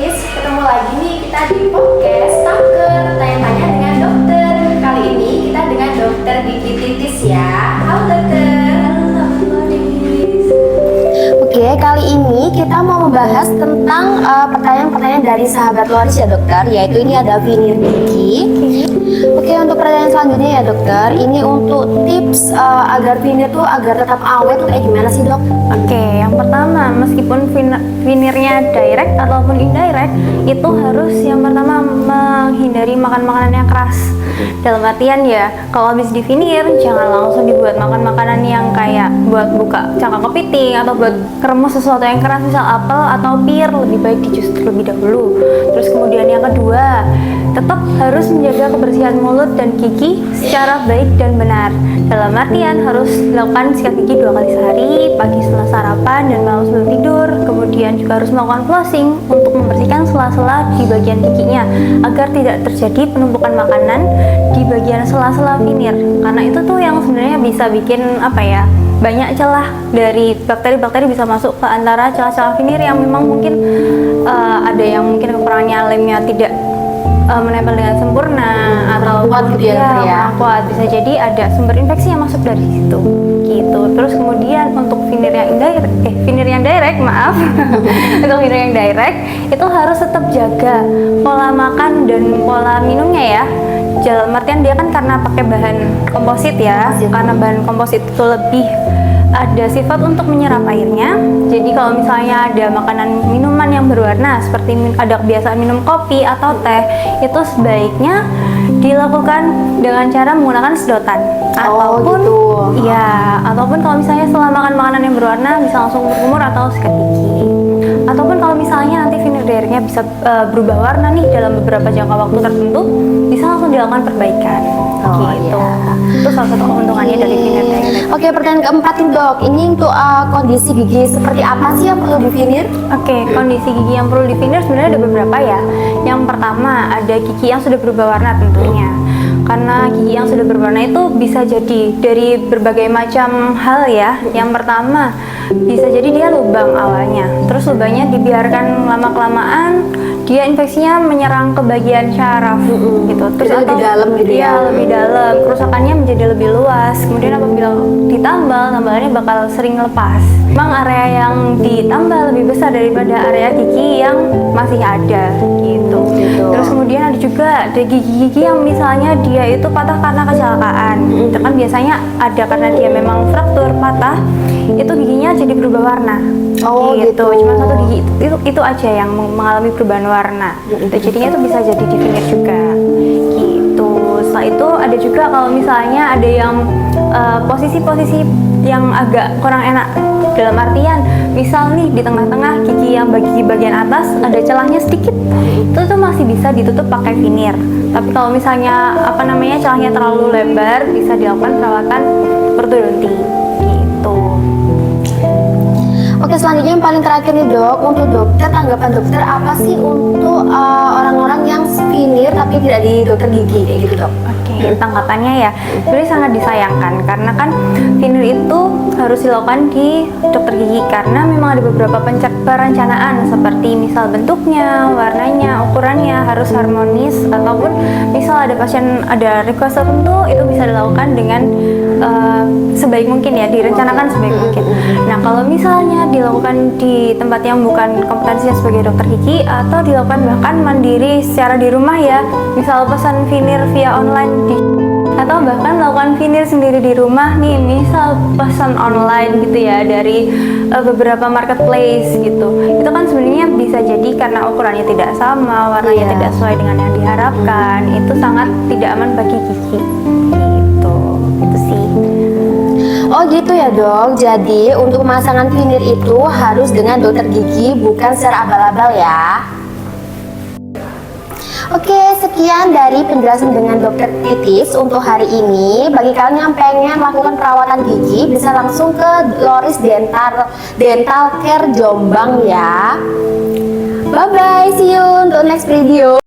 Titis, ketemu lagi nih kita di podcast Taker Tanya-tanya dengan dokter. Kali ini kita dengan dokter Gigi Titis ya. Halo dokter. Halo Titis. Oke, kali ini kita mau membahas tentang pertanyaan-pertanyaan dari sahabat Loris ya dokter, yaitu ini ada vinir gigi. Oke, untuk pertanyaan selanjutnya ya dokter, ini untuk tips agar vinir tuh agar tetap awet tuh kayak gimana sih dok? Oke, yang pertama meskipun vinirnya direct ataupun indirect, itu harus yang pertama menghindari makan makanan yang keras. Dalam artian ya, kalau habis di vinir jangan langsung dibuat makan makanan yang kayak buat buka cangkang kepiting atau buat keremas sesuatu yang keras, misal apel atau pir, lebih baik dijus terlebih dahulu. Terus kemudian yang kedua, tetap harus menjaga kebersihan mulut dan gigi secara baik dan benar. Dalam artian harus dilakukan sikat gigi 2 kali sehari, pagi setelah sarapan dan malam sebelum tidur. Kemudian juga harus melakukan flossing untuk membersihkan sela-sela di bagian giginya agar tidak terjadi penumpukan makanan di bagian sela-sela vinir. Karena itu tuh yang sebenarnya bisa bikin banyak celah dari bakteri-bakteri bisa masuk ke antara celah-celah vinir yang memang mungkin ada yang mungkin kekurangannya lemnya tidak menempel dengan sempurna atau kuat gitu ya. Kuat, bisa jadi ada sumber infeksi yang masuk dari situ gitu. Terus kemudian untuk vinir yang direct untuk vinir yang direct itu harus tetap jaga pola makan dan pola minumnya ya. Dalam artian dia kan karena pakai bahan komposit ya, karena bahan komposit itu lebih ada sifat untuk menyerap airnya. Jadi kalau misalnya ada makanan minuman yang berwarna seperti ada kebiasaan minum kopi atau teh, itu sebaiknya dilakukan dengan cara menggunakan sedotan ataupun ataupun kalau misalnya setelah makan makanan yang berwarna bisa langsung berkumur atau sikat gigi. Ataupun kalau misalnya nanti vinir directnya bisa berubah warna nih dalam beberapa jangka waktu tertentu, bisa langsung dilakukan perbaikan. Itu salah satu keuntungannya dari vinir direct. Oke, pertanyaan keempat nih dok, ini untuk kondisi gigi seperti apa sih yang perlu divinir? Oke, kondisi gigi yang perlu divinir sebenarnya ada beberapa ya. Yang pertama ada gigi yang sudah berubah warna tentunya. Karena gigi yang sudah berwarna itu bisa jadi dari berbagai macam hal ya. Yang pertama bisa jadi dia lubang awalnya, terus lubangnya dibiarkan lama-kelamaan dia infeksinya menyerang ke bagian syaraf gitu. Terus lebih dalam gitu ya? Lebih dalam, kerusakannya menjadi lebih luas. Kemudian apabila ditambal, tambalannya bakal sering lepas. Memang area yang ditambal lebih besar daripada area gigi yang masih ada gitu. Terus kemudian ada juga gigi-gigi yang misalnya dia itu patah karena kecelakaan. Itu kan biasanya ada karena dia memang fraktur patah, itu giginya jadi berubah warna. Gitu. Cuma satu gigi itu aja yang mengalami perubahan warna. Jadinya itu bisa jadi di vinir juga. Gitu. Setelah itu ada juga kalau misalnya ada yang posisi-posisi yang agak kurang enak. Dalam artian, misal nih di tengah-tengah gigi yang bagian atas ada celahnya sedikit, itu tuh masih bisa ditutup pakai vinir. Tapi kalau misalnya celahnya terlalu lebar, bisa dilakukan perawatan ortodonti. Gitu. Oke, selanjutnya yang paling terakhir nih dok, untuk dokter, tanggapan dokter apa sih untuk orang-orang yang vinir tapi tidak di dokter gigi kayak gitu dok? Oke, tanggapannya ya sebenarnya sangat disayangkan karena kan vinir itu harus dilakukan di dokter gigi karena memang ada beberapa perencanaan seperti misal bentuknya, warnanya, ukurannya harus harmonis, ataupun misal ada pasien ada request tertentu itu bisa dilakukan dengan sebaik mungkin ya, direncanakan sebaik mungkin. Nah kalau misalnya dilakukan di tempat yang bukan kompetensinya sebagai dokter gigi atau dilakukan bahkan mandiri secara di rumah ya, misal pesan vinir via online atau bahkan melakukan vinir sendiri di rumah nih, misal pesan online gitu ya dari beberapa marketplace gitu. Itu kan sebenarnya bisa jadi karena ukurannya tidak sama, warnanya tidak sesuai dengan yang diharapkan, itu sangat tidak aman bagi gigi. Itu sih. Oh gitu ya dok, jadi untuk pemasangan vinir itu harus dengan dokter gigi, bukan secara abal-abal ya. Oke, sekian dari penjelasan dengan dokter Titis untuk hari ini. Bagi kalian yang pengen melakukan perawatan gigi, bisa langsung ke Loris Dental Care Jombang ya. Bye bye, see you untuk next video.